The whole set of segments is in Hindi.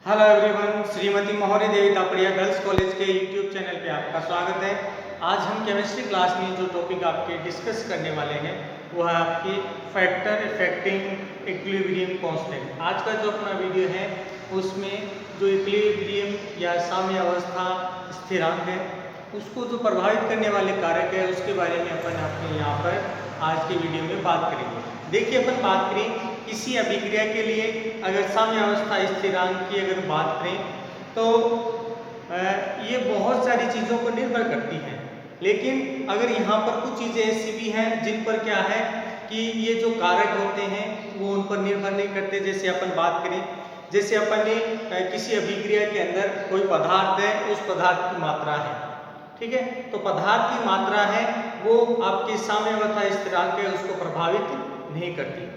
हेलो एवरीवन, श्रीमती मौर्य देवी तापड़िया गर्ल्स कॉलेज के यूट्यूब चैनल पे आपका स्वागत है। आज हम केमिस्ट्री क्लास में जो टॉपिक आपके डिस्कस करने वाले हैं वो है आपकी फैक्टर इफेक्टिंग इक्विलिब्रियम कांस्टेंट। आज का जो अपना वीडियो है उसमें जो इक्विलिब्रियम या साम्य अवस्था स्थिरांक है उसको जो प्रभावित करने वाले कारक है उसके बारे में अपन आपके यहाँ पर आज के वीडियो में बात करेंगे। देखिए, अपन बात करें किसी अभिक्रिया के लिए अगर साम्य अवस्था स्थिरांक की अगर बात करें तो ये बहुत सारी चीज़ों पर निर्भर करती हैं, लेकिन अगर यहाँ पर कुछ चीज़ें ऐसी भी हैं जिन पर क्या है कि ये जो कारक होते हैं वो उन पर निर्भर नहीं करते। जैसे अपन बात करें, जैसे अपन ने किसी अभिक्रिया के अंदर कोई पदार्थ है, उस पदार्थ की मात्रा है, ठीक है, तो पदार्थ की मात्रा है वो आपके साम्य अवस्था स्थिरांक है उसको प्रभावित नहीं करती।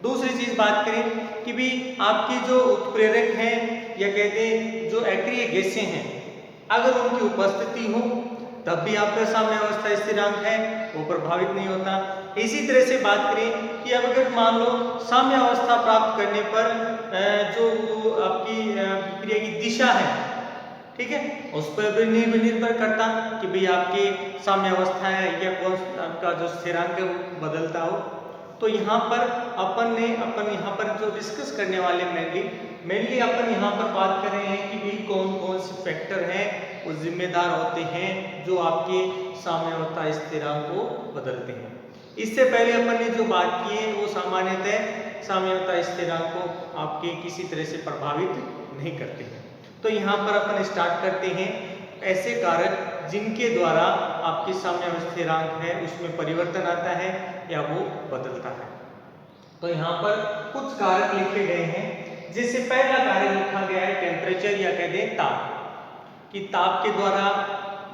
दूसरी चीज बात करें कि भी आपके जो उत्प्रेरक हैं या कहते हैं जो अक्रिय गैसें हैं, अगर उनकी उपस्थिति हो तब भी आपका साम्य अवस्था स्थिरांक है वो प्रभावित नहीं होता। इसी तरह से बात करें कि अब अगर मान लो साम्य अवस्था प्राप्त करने पर जो आपकी क्रिया की दिशा है, ठीक है, उस पर भी निर्भर करता कि भाई आपके साम्य अवस्था है या कौन आपका जो स्थिरांक है वो बदलता हो। तो यहाँ पर अपन यहाँ पर जो डिस्कस करने वाले मेनली अपन यहाँ पर बात कर रहे हैं कि भाई कौन कौन से फैक्टर हैं वो जिम्मेदार होते हैं जो आपके साम्य अवस्था स्थिरांक को बदलते हैं। इससे पहले अपन ने जो बात की है वो सामान्यतः साम्य अवस्था स्थिरांक को आपके किसी तरह से प्रभावित नहीं करते हैं। तो यहाँ पर अपन स्टार्ट करते हैं ऐसे कारक जिनके द्वारा आपके साम्य स्थिरांक है उसमें परिवर्तन आता है या वो बदलता है। तो यहाँ पर कुछ कारक लिखे गए हैं, जिससे पहला कारक लिखा गया है टेम्परेचर या कहते हैं ताप, कि ताप के द्वारा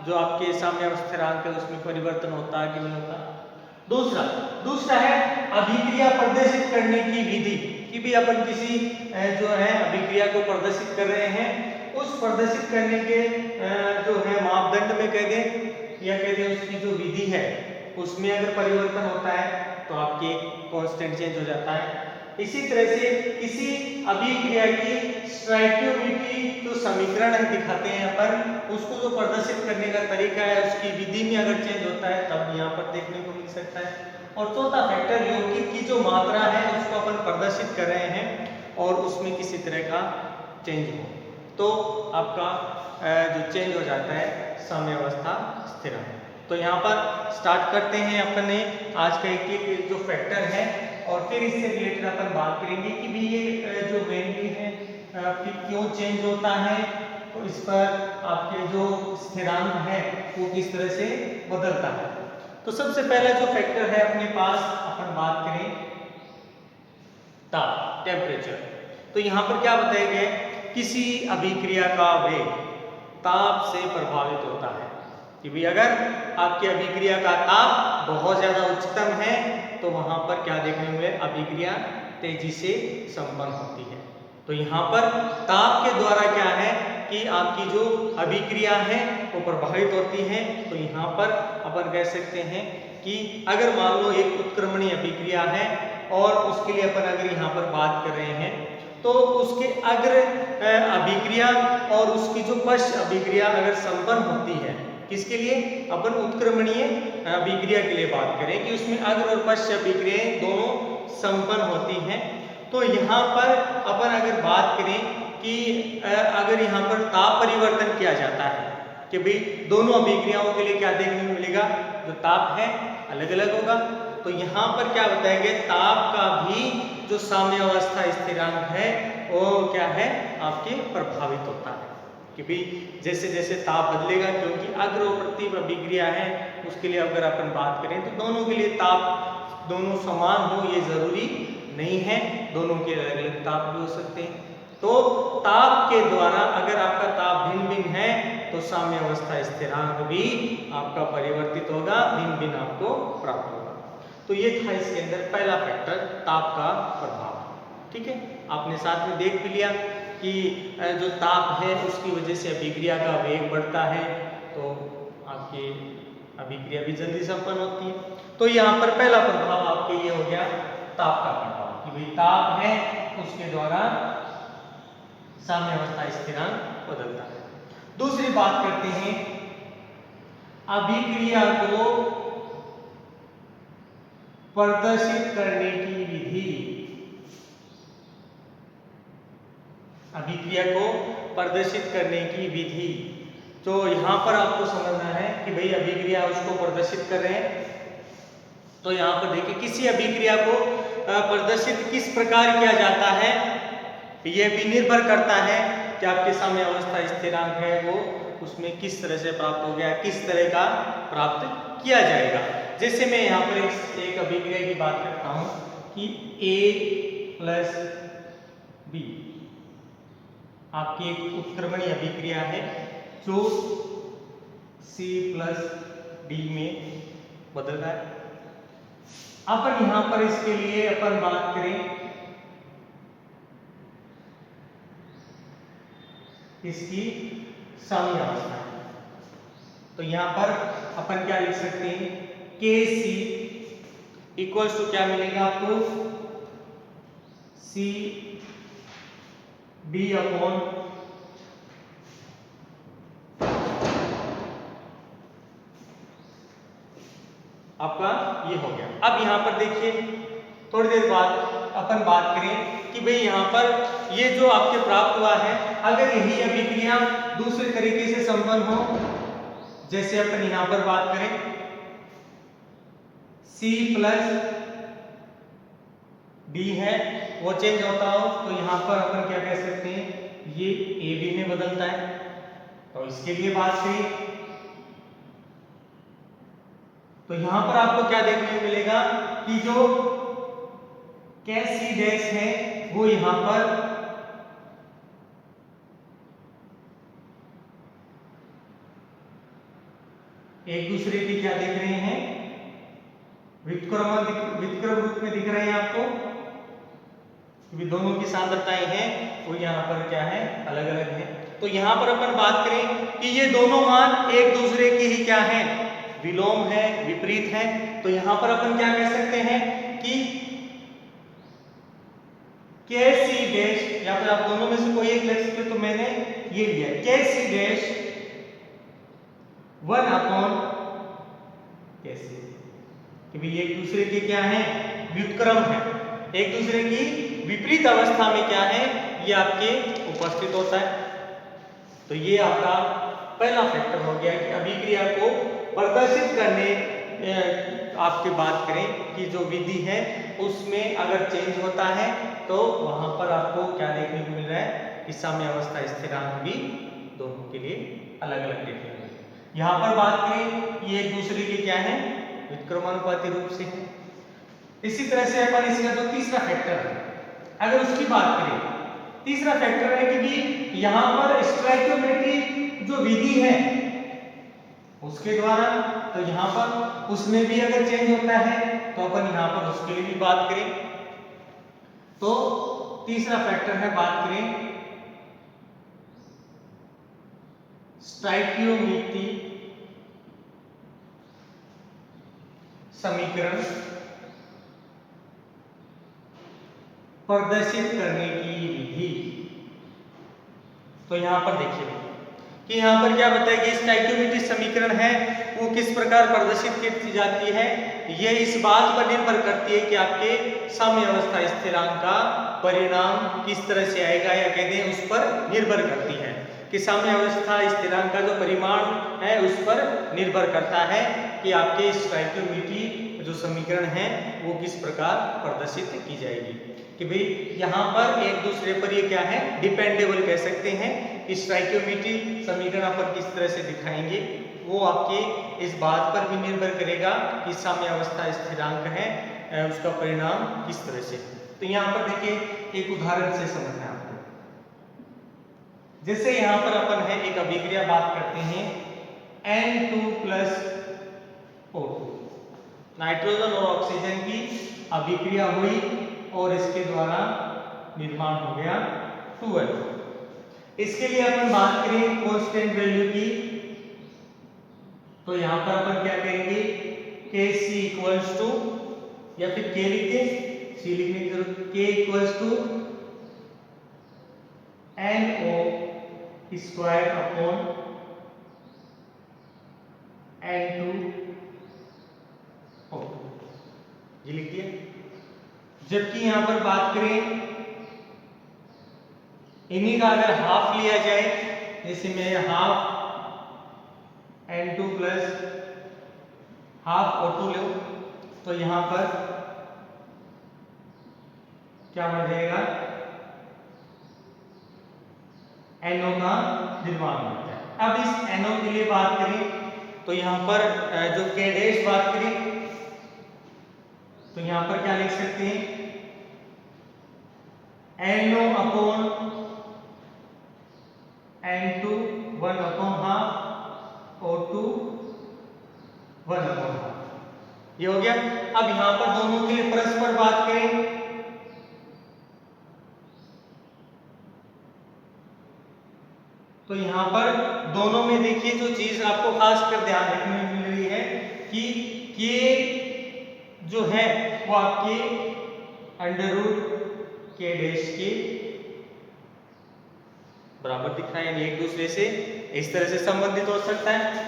जो आपके साम्य स्थिरांक है उसमें परिवर्तन होता है कि नहीं होता। दूसरा है अभिक्रिया प्रदर्शित करने की विधि, कि भी अपन किसी जो है अभिक्रिया को प्रदर्शित कर रहे हैं, उस प्रदर्शित करने के जो है मापदंड में कह दें या कह दें उसकी जो विधि है उसमें अगर परिवर्तन होता है तो आपके कांस्टेंट चेंज हो जाता है। इसी तरह से किसी अभिक्रिया की स्टोइकियोमेट्री जो समीकरण है दिखाते हैं अपन, उसको जो प्रदर्शित करने का तरीका है उसकी विधि में अगर चेंज होता है तब यहाँ पर देखने को मिल सकता है। और चौथा फैक्टर यौगिक की जो मात्रा है उसको अपन प्रदर्शित कर रहे हैं और उसमें किसी तरह का चेंज हो तो आपका जो चेंज हो जाता है साम्य अवस्था स्थिरांक। तो यहाँ पर स्टार्ट करते हैं अपने आज का एक जो फैक्टर है और फिर इससे रिलेटेड अपन बात करेंगे कि भी ये जो मेनली है कि क्यों चेंज होता है, तो इस पर आपके जो स्थिरांक है वो किस तरह से बदलता है। तो सबसे पहला जो फैक्टर है अपने पास अपन बात करें ताप, टेम्परेचर। तो यहाँ पर क्या बताया गया है, किसी अभिक्रिया का वेग ताप से प्रभावित होता है, कि भाई अगर आपकी अभिक्रिया का ताप बहुत ज्यादा उच्चतम है तो वहां पर क्या देखने को मिले, अभिक्रिया तेजी से संपन्न होती है। तो यहाँ पर ताप के द्वारा क्या है कि आपकी जो अभिक्रिया है वो प्रभावित होती है। तो यहाँ पर अपन कह सकते हैं कि अगर मान लो एक उत्क्रमणीय अभिक्रिया है और उसके लिए अपन अगर यहाँ पर बात कर रहे हैं तो उसके अग्र अभिक्रिया और उसकी जो पश्च अभिक्रिया अगर संपन्न होती है, किसके लिए, अपन उत्क्रमणीय अभिक्रिया के लिए बात करें कि उसमें अग्र और पश्च अभिक्रियाएं दोनों संपन्न होती हैं, तो यहाँ पर अपन अगर बात करें कि अगर यहाँ पर ताप परिवर्तन किया जाता है कि भाई दोनों अभिक्रियाओं के लिए क्या देखने को मिलेगा, जो ताप है अलग अलग होगा। तो यहाँ पर क्या बताया गया, ताप का भी जो साम्य अवस्था स्थिरांक है वो क्या है आपके प्रभावित होता है, कि भाई जैसे जैसे ताप बदलेगा, क्योंकि अग्र और प्रतिप अभिक्रिया है उसके लिए अगर अपन बात करें तो दोनों के लिए ताप दोनों समान हो ये जरूरी नहीं है, दोनों के अलग अलग ताप भी हो सकते हैं। तो ताप के द्वारा अगर आपका ताप भिन्न भिन्न है तो साम्य अवस्था स्थिरांक भी आपका परिवर्तित होगा, भिन्न भिन्न आपको प्राप्त होगा। तो ये था इसके अंदर पहला फैक्टर, ताप का प्रभाव, ठीक है। आपने साथ में देख भी लिया कि जो ताप है उसकी वजह से अभिक्रिया का वेग बढ़ता है तो आपकी अभिक्रिया भी जल्दी संपन्न होती है। तो यहाँ पर पहला प्रभाव आपके ये हो गया ताप का प्रभाव, कि भाई ताप है उसके द्वारा साम्यावस्था स्थिरांक बदलता है। दूसरी बात करते हैं अभिक्रिया को प्रदर्शित करने की विधि। अभिक्रिया को प्रदर्शित करने की विधि, तो यहां पर आपको समझना है कि भाई अभिक्रिया उसको प्रदर्शित कर रहे हैं, तो यहां पर देखिए किसी अभिक्रिया को प्रदर्शित किस प्रकार किया जाता है, यह भी निर्भर करता है कि आपके साम्यावस्था स्थिरांक है वो उसमें किस तरह से प्राप्त हो गया, किस तरह का प्राप्त किया जाएगा। जैसे मैं यहाँ पर एक अभिक्रिया की बात करता हूं कि A प्लस बी आपकी एक उत्क्रमणीय अभिक्रिया है जो C प्लस D में बदल रहा है। अपन यहां पर इसके लिए अपन बात करें इसकी साम्यावस्था, तो यहां पर अपन क्या लिख सकते हैं, KC इक्वल्स टू क्या मिलेगा आपको, सी बी अपॉन आपका ये हो गया। अब यहां पर देखिए थोड़ी देर बाद अपन बात करें कि भाई यहां पर ये जो आपके प्राप्त हुआ है, अगर यही अभिक्रिया दूसरे तरीके से संपन्न हो, जैसे अपन यहां पर बात करें C प्लस D है वो चेंज होता हो, तो यहां पर अपन क्या कह सकते हैं, ये AB में बदलता है। तो इसके लिए बात करें तो यहां पर आपको क्या देखने को मिलेगा कि जो KC डैश है वो यहां पर एक दूसरे की क्या दिख रहे हैं, व्युत्क्रम रूप में दिख रहे हैं आपको, क्योंकि दोनों की सांद्रताएं हैं वो यहाँ पर क्या है, अलग अलग है। तो यहाँ पर अपन बात करें कि ये दोनों मान एक दूसरे के ही क्या हैं, विलोम है, विपरीत है। तो यहाँ पर अपन क्या कह सकते हैं कि KC डैश, या फिर आप दोनों में से कोई एक लिख सकते, तो मैंने ये लिया KC डैश 1 अपॉन KC, क्योंकि एक दूसरे के क्या है, व्युत्क्रम है, एक दूसरे की विपरीत अवस्था में क्या है, ये आपके उपस्थित होता है। तो ये आपका पहला फैक्टर हो गया कि अभिक्रिया को प्रदर्शित करने आपकी बात करें कि जो विधि है उसमें अगर चेंज होता है तो वहां पर आपको क्या देखने को मिल रहा है कि साम्यावस्था स्थिरांक भी दोनों के लिए अलग अलग देखने को मिल रहा है। यहाँ पर बात करें ये एक दूसरे के क्या है, व्युत्क्रमानुपाती रूप से है। इसी तरह से अपन इसका जो तीसरा फैक्टर है अगर उसकी बात करें, तीसरा फैक्टर है कि भी यहाँ पर स्टोइकियोमेट्री जो विधि है उसके द्वारा, तो यहाँ पर उसमें भी अगर चेंज होता है तो अपन यहाँ पर उसके लिए भी बात करें। तो तीसरा फैक्टर है, बात करें स्टोइकियोमेट्री समीकरण प्रदर्शित करने की विधि। तो यहां पर देखिए कि यहां पर क्या बताया कि स्टोइकियोमेट्री समीकरण है वो किस प्रकार प्रदर्शित की जाती है, यह इस बात पर निर्भर करती है कि आपके साम्यावस्था स्थिरांक का परिणाम किस तरह से आएगा, या कहते हैं उस पर निर्भर करती है कि साम्यावस्था स्थिरांक का जो परिमाण है उस पर निर्भर करता है कि आपके स्टोइकियोमेट्री जो समीकरण है वो किस प्रकार प्रदर्शित की जाएगी। कि भाई यहाँ पर एक दूसरे पर ये क्या है, डिपेंडेबल कह सकते हैं कि स्टोइकियोमेट्री समीकरण अपन किस तरह से दिखाएंगे वो आपके इस बात पर भी निर्भर करेगा कि साम्यावस्था स्थिरांक है उसका परिणाम किस तरह से। तो यहाँ पर देखिए एक उदाहरण से समझना है आपको, जैसे यहाँ पर अपन है एक अभिक्रिया बात करते हैं N2+O2, नाइट्रोजन और ऑक्सीजन की अभिक्रिया हुई और इसके द्वारा निर्माण हो गया 2N। इसके लिए अपन बात करें कांस्टेंट वैल्यू की, तो यहां पर अपन क्या करेंगे Kc इक्वल्स टू, या फिर K लिखते, C लिखने की जरूरत, K equals to NO square upon N2O, ये लिख दिया। जबकि यहां पर बात करें इन्हीं का अगर हाफ लिया जाए, जैसे मैं half N2 plus half O2 लूं, तो यहां पर क्या बन जाएगा, NO का निर्माण होता है। अब इस NO के लिए बात करें तो यहां पर जो K डैश बात करें तो यहां पर क्या लिख सकते हैं, NO upon N2 1 upon half, O2 1 upon half, ये हो गया। अब यहां पर दोनों के लिए परस्पर बात करें तो यहां पर दोनों में देखिए जो चीज आपको खास कर ध्यान रखने में मिल रही है कि K जो है वो आपके अंडर रूट K डैश के बराबर दिख रहा है, यानी एक दूसरे से इस तरह से संबंधित हो सकता है।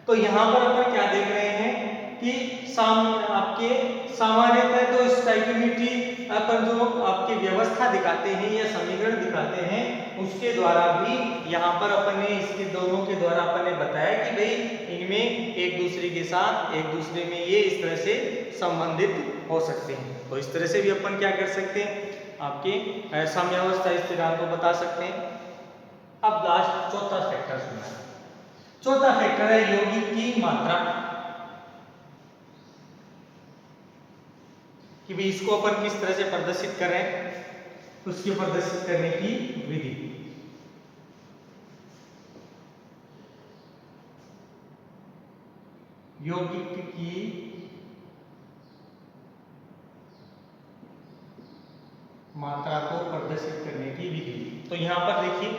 तो यहां पर अपन क्या देख रहे हैं कि आपके सामान्यतः तो स्टैबिलिटी अपन जो आपके व्यवस्था दिखाते हैं या समीकरण दिखाते हैं उसके द्वारा भी यहाँ पर अपन ने इसके दोनों के द्वारा अपन ने बताया कि भाई इनमें एक दूसरे के साथ एक दूसरे में ये इस तरह से संबंधित हो सकते हैं। तो इस तरह से भी अपन क्या कर सकते हैं, आपके साम्यावस्था स्थिरांक को बता सकते हैं। अब लास्ट चौथा फैक्टर सुनना है। चौथा फैक्टर है यौगिक की मात्रा, कि भाई इसको अपन किस तरह से प्रदर्शित कर रहे हैं, उसके प्रदर्शित करने की विधि। यौगिक की मात्रा को प्रदर्शित करने की विधि। तो यहां पर देखिए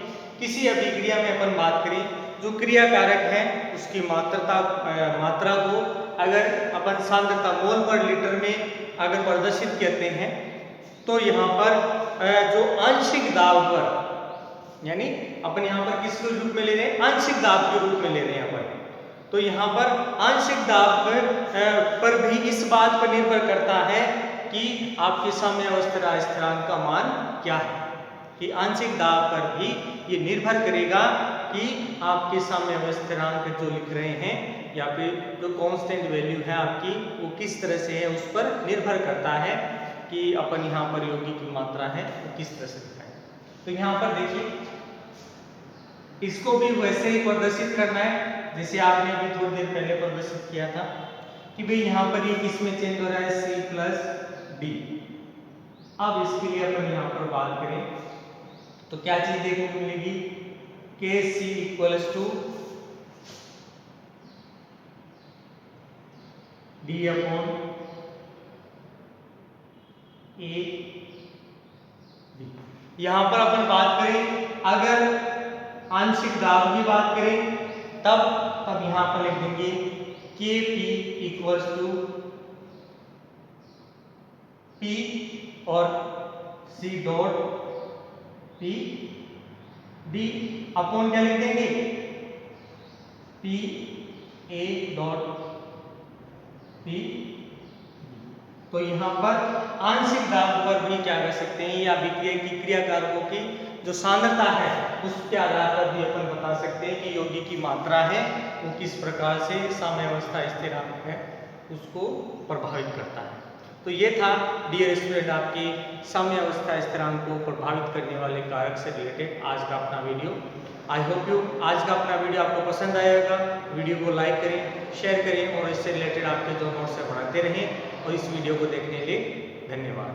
किसी अभिक्रिया में अपन बात करें जो क्रिया कारक है उसकी मात्रा को अगर अपन सांद्रता मोल पर लीटर में अगर प्रदर्शित करते हैं तो यहाँ पर जो आंशिक दाब पर, यानी अपन यहाँ पर किसके रूप में ले रहे हैं, आंशिक दाब के रूप में ले रहे हैं अपन। तो यहाँ पर आंशिक दाब पर भी इस बात पर निर्भर करता है कि आपके साम्यावस्था स्थिरांक का मान क्या है, कि आंशिक दाब पर भी ये निर्भर करेगा कि आपके साम्यावस्था स्थिरांक जो लिख रहे हैं या फिर जो कांस्टेंट वैल्यू है आपकी वो किस तरह से है, उस पर निर्भर करता है कि अपन यहाँ पर यौगिक की मात्रा है वो किस तरह से दिखाएं। तो यहाँ पर देखिए इसको भी वैसे ही प्रदर्शित करना है जैसे आपने अभी थोड़ी देर पहले प्रदर्शित किया था कि भाई यहाँ पर ये किसमें चेंज हो रहा है, C प्लस D। अब इसके लिए अपन यहाँ पर बात करें तो क्या चीज देखने को मिलेगी, KC equals to D upon A D। यहां पर अपन बात करें अगर आंशिक दाब की बात करें तब यहां पर लिख देंगे KP इक्वल्स टू P और C dot P D upon क्या लिख देंगे, P A डॉट P। तो यहाँ पर आंशिक दाब पर भी क्या कर सकते हैं, या अभिक्रिया की क्रिया कारकों की जो सांद्रता है उसके आधार पर भी अपन बता सकते हैं कि यौगिक की मात्रा है वो किस प्रकार से साम्यावस्था स्थिरांक है उसको प्रभावित करता है। तो ये था डियर स्टूडेंट आपकी साम्यावस्था स्थिरांक को प्रभावित करने वाले कारक से रिलेटेड आज का अपना वीडियो। आई होप यू आज का अपना वीडियो आपको पसंद आएगा। वीडियो को लाइक करें, शेयर करें और इससे रिलेटेड आपके जो नोट्स है बढ़ाते रहें। और इस वीडियो को देखने के लिए धन्यवाद।